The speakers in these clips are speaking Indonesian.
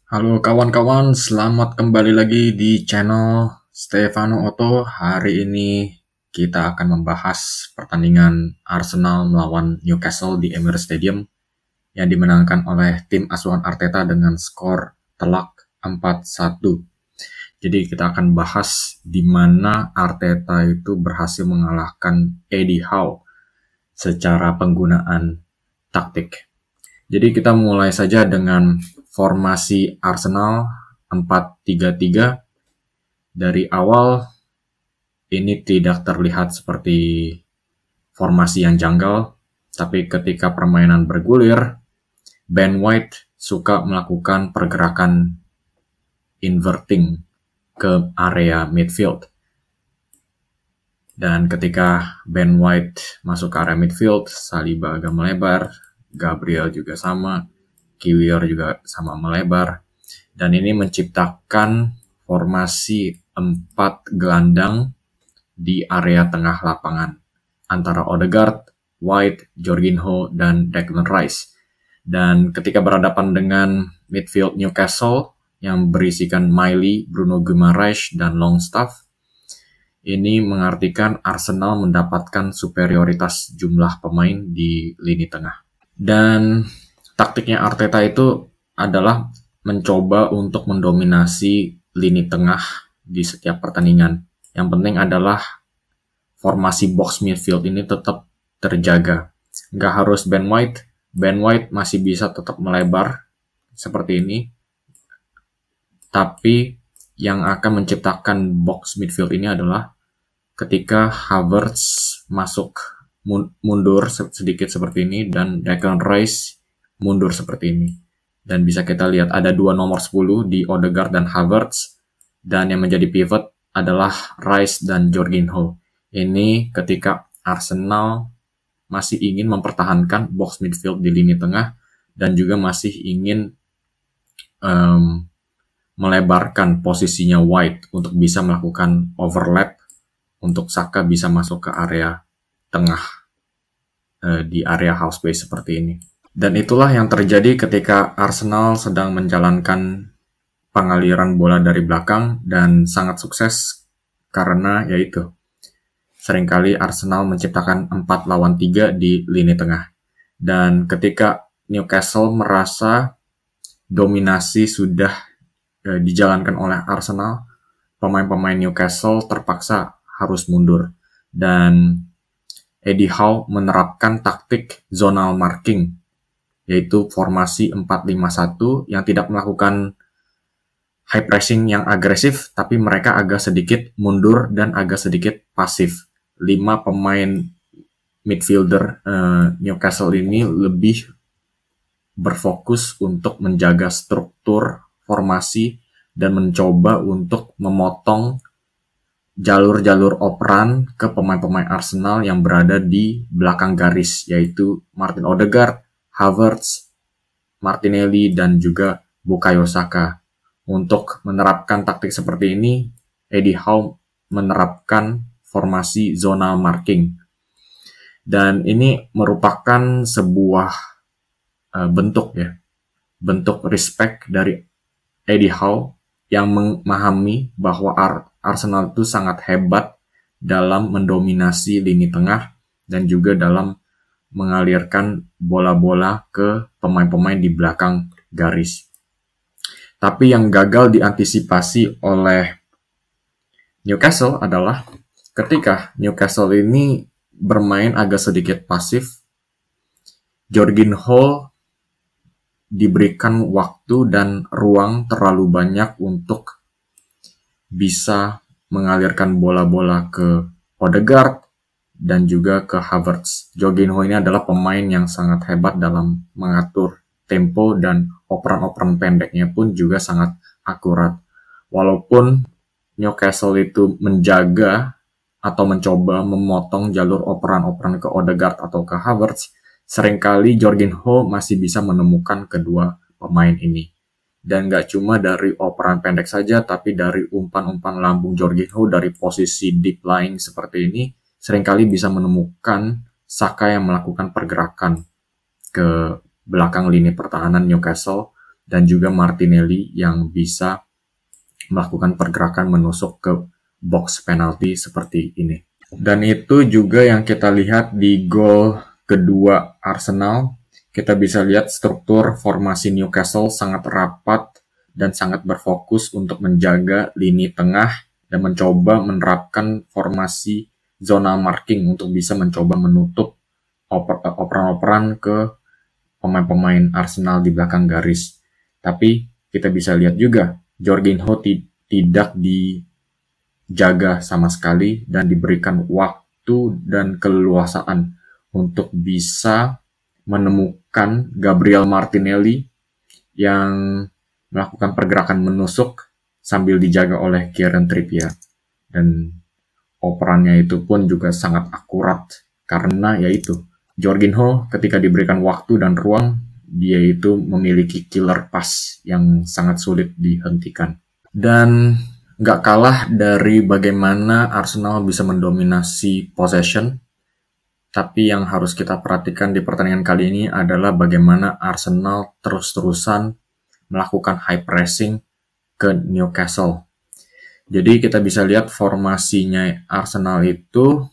Halo kawan-kawan, selamat kembali lagi di channel Stefano Otto. Hari ini kita akan membahas pertandingan Arsenal melawan Newcastle di Emirates Stadium yang dimenangkan oleh tim asuhan Arteta dengan skor telak 4-1. Jadi kita akan bahas di mana Arteta itu berhasil mengalahkan Eddie Howe secara penggunaan taktik. Jadi kita mulai saja dengan formasi Arsenal 4-3-3. Dari awal ini tidak terlihat seperti formasi yang janggal, tapi ketika permainan bergulir, Ben White suka melakukan pergerakan inverting ke area midfield. Dan ketika Ben White masuk ke area midfield, Saliba agak melebar, Gabriel juga sama, Kiwior juga sama melebar, dan ini menciptakan formasi 4 gelandang di area tengah lapangan antara Odegaard, White, Jorginho, dan Declan Rice. Dan ketika berhadapan dengan midfield Newcastle yang berisikan Miley, Bruno Guimaraes, dan Longstaff, ini mengartikan Arsenal mendapatkan superioritas jumlah pemain di lini tengah. Dan taktiknya Arteta itu adalah mencoba untuk mendominasi lini tengah di setiap pertandingan. Yang penting adalah formasi box midfield ini tetap terjaga. Nggak harus Ben White. Ben White masih bisa tetap melebar seperti ini. Tapi yang akan menciptakan box midfield ini adalah ketika Havertz masuk mundur sedikit seperti ini dan Declan Rice mundur seperti ini. Dan bisa kita lihat ada 2 nomor 10 di Odegaard dan Havertz, dan yang menjadi pivot adalah Rice dan Jorginho. Ini ketika Arsenal masih ingin mempertahankan box midfield di lini tengah dan juga masih ingin melebarkan posisinya White untuk bisa melakukan overlap untuk Saka bisa masuk ke area tengah di area half space seperti ini. Dan itulah yang terjadi ketika Arsenal sedang menjalankan pengaliran bola dari belakang dan sangat sukses karena yaitu seringkali Arsenal menciptakan 4 lawan 3 di lini tengah. Dan ketika Newcastle merasa dominasi sudah dijalankan oleh Arsenal, pemain-pemain Newcastle terpaksa harus mundur. Dan Eddie Howe menerapkan taktik zonal marking, yaitu formasi 4-5-1 yang tidak melakukan high pressing yang agresif, tapi mereka agak sedikit mundur dan agak sedikit pasif. 5 pemain midfielder Newcastle ini lebih berfokus untuk menjaga struktur formasi dan mencoba untuk memotong jalur-jalur operan ke pemain-pemain Arsenal yang berada di belakang garis, yaitu Martin Odegaard, Havertz, Martinelli, dan juga Bukayo Saka. Untuk menerapkan taktik seperti ini, Eddie Howe menerapkan formasi zonal marking. Dan ini merupakan sebuah bentuk respect dari Eddie Howe yang memahami bahwa Arsenal itu sangat hebat dalam mendominasi lini tengah dan juga dalam mengalirkan bola-bola ke pemain-pemain di belakang garis. Tapi yang gagal diantisipasi oleh Newcastle adalah ketika Newcastle ini bermain agak sedikit pasif, Jorginho diberikan waktu dan ruang terlalu banyak untuk bisa mengalirkan bola-bola ke Odegaard dan juga ke Havertz. Jorginho ini adalah pemain yang sangat hebat dalam mengatur tempo dan operan-operan pendeknya pun juga sangat akurat. Walaupun Newcastle itu menjaga atau mencoba memotong jalur operan-operan ke Odegaard atau ke Havertz, seringkali Jorginho masih bisa menemukan kedua pemain ini. Dan gak cuma dari operan pendek saja, tapi dari umpan-umpan lambung Jorginho dari posisi deep lying seperti ini, seringkali bisa menemukan Saka yang melakukan pergerakan ke belakang lini pertahanan Newcastle dan juga Martinelli yang bisa melakukan pergerakan menusuk ke box penalti seperti ini. Dan itu juga yang kita lihat di gol kedua Arsenal. Kita bisa lihat struktur formasi Newcastle sangat rapat dan sangat berfokus untuk menjaga lini tengah dan mencoba menerapkan formasi zona marking untuk bisa mencoba menutup operan-operan ke pemain-pemain Arsenal di belakang garis. Tapi kita bisa lihat juga Jorginho tidak dijaga sama sekali dan diberikan waktu dan keleluasaan untuk bisa menemukan Gabriel Martinelli yang melakukan pergerakan menusuk sambil dijaga oleh Kieran Trippier. Dan operannya itu pun juga sangat akurat karena yaitu Jorginho ketika diberikan waktu dan ruang, dia itu memiliki killer pass yang sangat sulit dihentikan. Dan nggak kalah dari bagaimana Arsenal bisa mendominasi possession, tapi yang harus kita perhatikan di pertandingan kali ini adalah bagaimana Arsenal terus-terusan melakukan high pressing ke Newcastle. Jadi kita bisa lihat formasinya Arsenal itu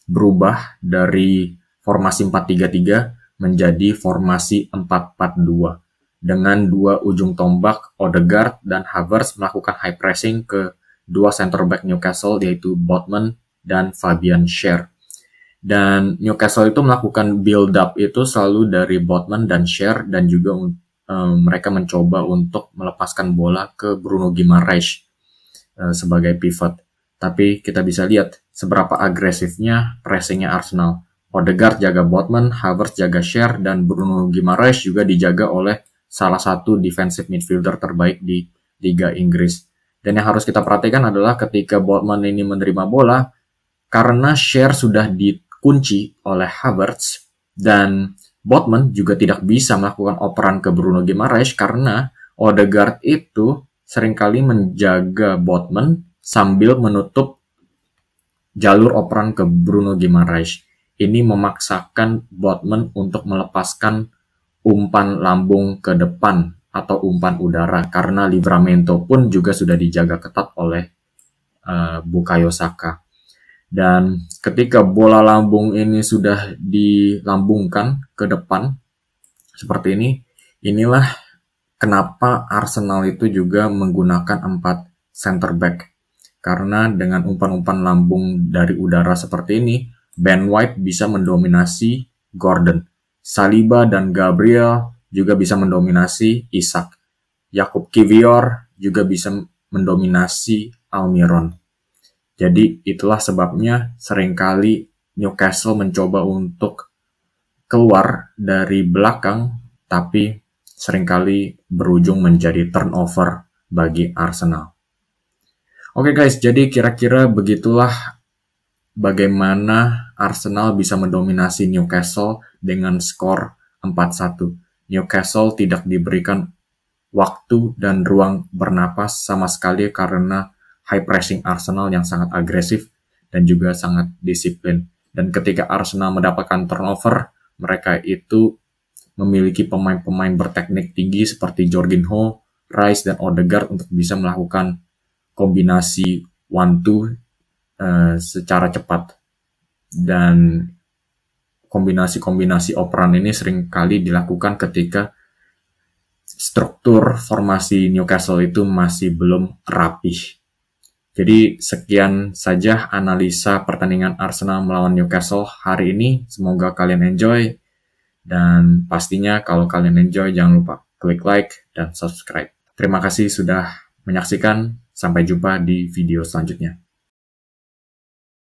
berubah dari formasi 4-3-3 menjadi formasi 4-4-2 dengan dua ujung tombak Odegaard dan Havertz melakukan high pressing ke dua center back Newcastle yaitu Botman dan Fabian Schär. Dan Newcastle itu melakukan build up itu selalu dari Botman dan Schär dan juga mereka mencoba untuk melepaskan bola ke Bruno Guimaraes sebagai pivot. Tapi kita bisa lihat seberapa agresifnya pressingnya Arsenal. Odegaard jaga Botman, Havertz jaga Schär, dan Bruno Guimaraes juga dijaga oleh salah satu defensive midfielder terbaik di Liga Inggris. Dan yang harus kita perhatikan adalah ketika Botman ini menerima bola, karena Schär sudah dikunci oleh Havertz, dan Botman juga tidak bisa melakukan operan ke Bruno Guimaraes karena Odegaard itu seringkali menjaga Botman sambil menutup jalur operan ke Bruno Guimaraes. Ini memaksakan Botman untuk melepaskan umpan lambung ke depan atau umpan udara karena Livramento pun juga sudah dijaga ketat oleh Bukayo Saka. Dan ketika bola lambung ini sudah dilambungkan ke depan seperti ini, inilah kenapa Arsenal itu juga menggunakan 4 center back. Karena dengan umpan-umpan lambung dari udara seperti ini, Ben White bisa mendominasi Gordon. Saliba dan Gabriel juga bisa mendominasi Isak. Jakub Kiwior juga bisa mendominasi Almiron. Jadi itulah sebabnya seringkali Newcastle mencoba untuk keluar dari belakang, tapi seringkali berujung menjadi turnover bagi Arsenal. Oke guys, jadi kira-kira begitulah bagaimana Arsenal bisa mendominasi Newcastle dengan skor 4-1. Newcastle tidak diberikan waktu dan ruang bernapas sama sekali karena high pressing Arsenal yang sangat agresif dan juga sangat disiplin. Dan ketika Arsenal mendapatkan turnover, mereka itu memiliki pemain-pemain berteknik tinggi seperti Jorginho, Rice, dan Odegaard untuk bisa melakukan kombinasi 1-2 secara cepat. Dan kombinasi-kombinasi operan ini seringkali dilakukan ketika struktur formasi Newcastle itu masih belum rapih. Jadi sekian saja analisa pertandingan Arsenal melawan Newcastle hari ini. Semoga kalian enjoy. Dan pastinya kalau kalian enjoy jangan lupa klik like dan subscribe. Terima kasih sudah menyaksikan. Sampai jumpa di video selanjutnya.